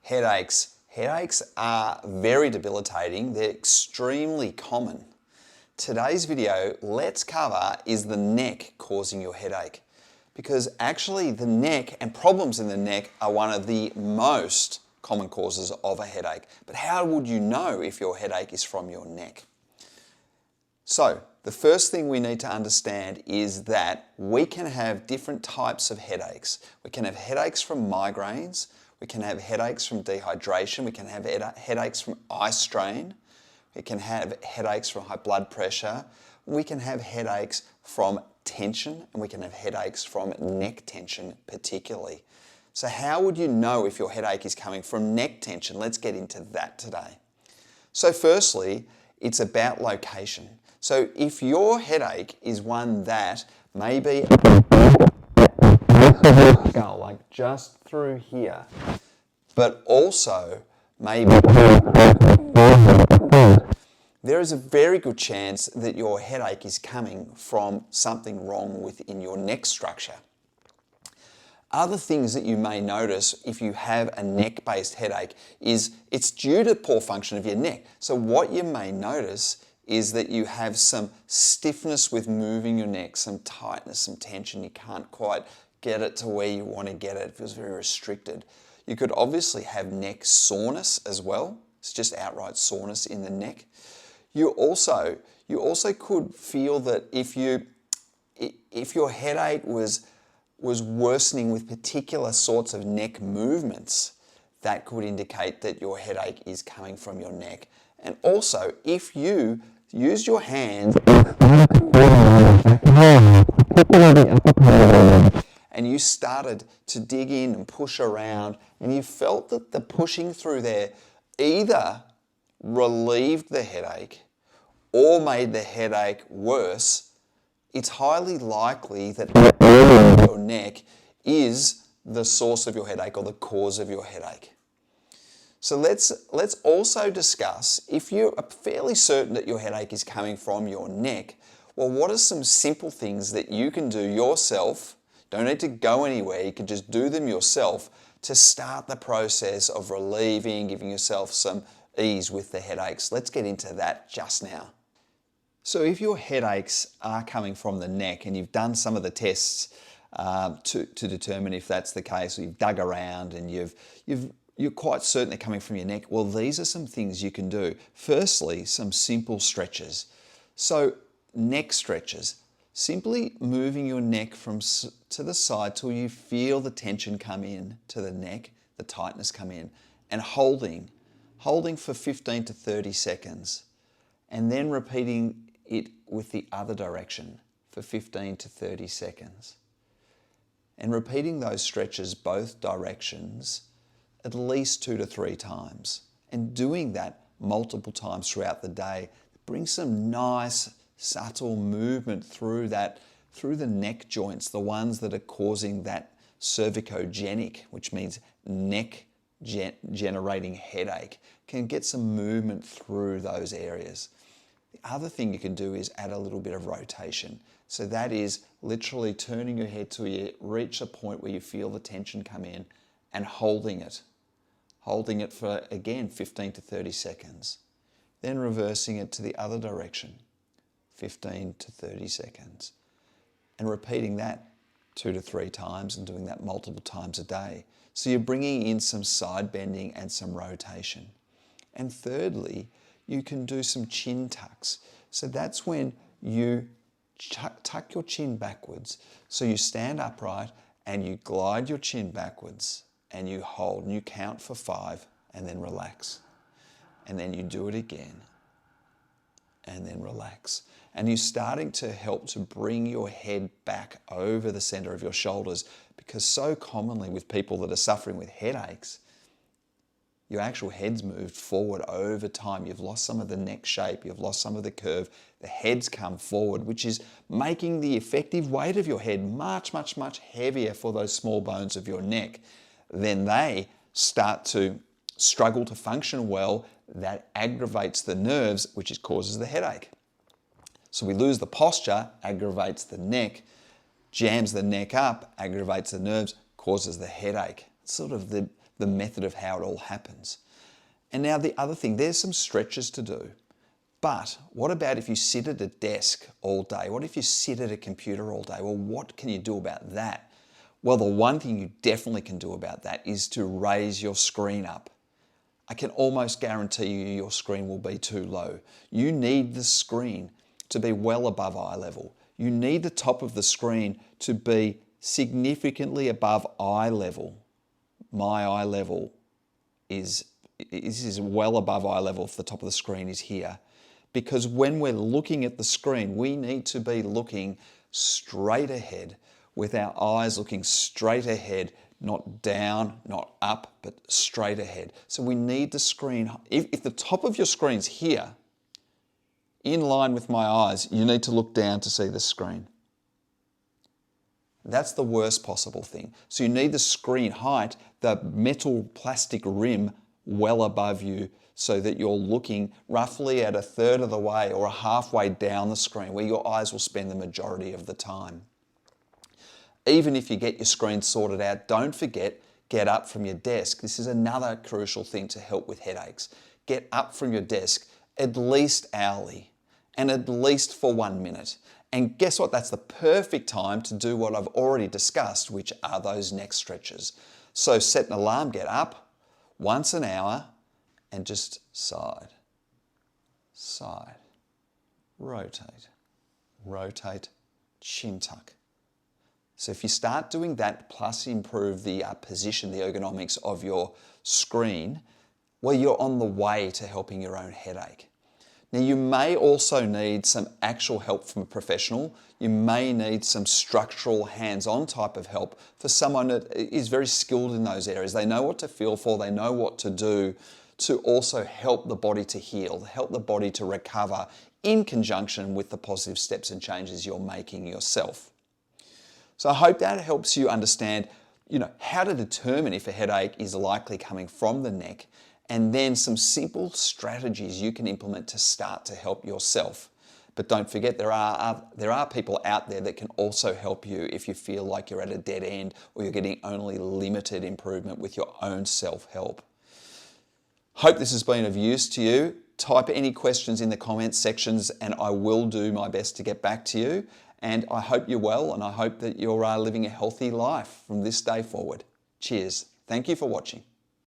Headaches. Headaches are very debilitating. They're extremely common. Today's video, let's cover is the neck causing your headache. Because actually the neck and problems in the neck are one of the most common causes of a headache. But how would you know if your headache is from your neck? So, the first thing we need to understand is that we can have different types of headaches. We can have headaches from migraines, we can have headaches from dehydration, we can have headaches from eye strain, we can have headaches from high blood pressure, we can have headaches from tension, and we can have headaches from neck tension particularly. So how would you know if your headache is coming from neck tension? Let's get into that today. So firstly, it's about location. So if your headache is one that may be skull, like just through here, but also maybe there is a very good chance that your headache is coming from something wrong within your neck structure. Other things that you may notice if you have a neck-based headache is it's due to poor function of your neck. So what you may notice is that you have some stiffness with moving your neck, some tightness, some tension. You can't quite get it to where you want to get it. It feels very restricted. You could obviously have neck soreness as well. It's just outright soreness in the neck. You also could feel that if your headache was worsening with particular sorts of neck movements, that could indicate that your headache is coming from your neck. And also, if you use your hands and you started to dig in and push around and you felt that the pushing through there either relieved the headache or made the headache worse, it's highly likely that your neck is the source of your headache or the cause of your headache. So let's also discuss, if you're fairly certain that your headache is coming from your neck, well, what are some simple things that you can do yourself? Don't need to go anywhere, you can just do them yourself to start the process of relieving, giving yourself some ease with the headaches. Let's get into that just now. So if your headaches are coming from the neck and you've done some of the tests to determine if that's the case, or you've dug around and you're quite certain they're coming from your neck, well, these are some things you can do. Firstly, some simple stretches. So neck stretches, simply moving your neck from to the side till you feel the tension come in to the neck, the tightness come in, and holding for 15 to 30 seconds, and then repeating it with the other direction for 15 to 30 seconds. And repeating those stretches both directions at least 2 to 3 times. And doing that multiple times throughout the day brings some nice subtle movement through the neck joints, the ones that are causing that cervicogenic, which means neck generating headache, can get some movement through those areas. The other thing you can do is add a little bit of rotation. So that is literally turning your head till you reach a point where you feel the tension come in and holding it for, again, 15 to 30 seconds. Then reversing it to the other direction, 15 to 30 seconds. And repeating that 2 to 3 times and doing that multiple times a day. So you're bringing in some side bending and some rotation. And thirdly, you can do some chin tucks. So that's when you tuck your chin backwards. So you stand upright and you glide your chin backwards and you hold and you count for 5 and then relax. And then you do it again and then relax. And you're starting to help to bring your head back over the center of your shoulders, because so commonly with people that are suffering with headaches, your actual head's moved forward over time. You've lost some of the neck shape, you've lost some of the curve, the head's come forward, which is making the effective weight of your head much, much, much heavier for those small bones of your neck. Then they start to struggle to function well. That aggravates the nerves, which causes the headache. So we lose the posture, aggravates the neck, jams the neck up, aggravates the nerves, causes the headache. It's sort of the the method of how it all happens. And now the other thing, there's some stretches to do. But what about if you sit at a desk all day? What if you sit at a computer all day? Well, what can you do about that? Well, the one thing you definitely can do about that is to raise your screen up. I can almost guarantee you your screen will be too low. You need the screen to be well above eye level. You need the top of the screen to be significantly above eye level. My eye level is well above eye level if the top of the screen is here. Because when we're looking at the screen, we need to be looking straight ahead with our eyes looking straight ahead, not down, not up, but straight ahead. So we need the screen. If the top of your screen's here, in line with my eyes, you need to look down to see the screen. That's the worst possible thing. So you need the screen height, the metal plastic rim, well above you so that you're looking roughly at a third of the way or halfway down the screen where your eyes will spend the majority of the time. Even if you get your screen sorted out, don't forget, get up from your desk. This is another crucial thing to help with headaches. Get up from your desk at least hourly and at least for 1 minute. And guess what? That's the perfect time to do what I've already discussed, which are those neck stretches. So set an alarm, get up once an hour and just side, side, rotate, rotate, chin tuck. So if you start doing that, plus improve the position, the ergonomics of your screen, well, you're on the way to helping your own headache. Now, you may also need some actual help from a professional. You may need some structural, hands-on type of help for someone that is very skilled in those areas. They know what to feel for, they know what to do to also help the body to heal, help the body to recover in conjunction with the positive steps and changes you're making yourself. So I hope that helps you understand, how to determine if a headache is likely coming from the neck, and then some simple strategies you can implement to start to help yourself. But don't forget, there are people out there that can also help you if you feel like you're at a dead end or you're getting only limited improvement with your own self-help. Hope this has been of use to you. Type any questions in the comments sections and I will do my best to get back to you. And I hope you're well and I hope that you're living a healthy life from this day forward. Cheers. Thank you for watching.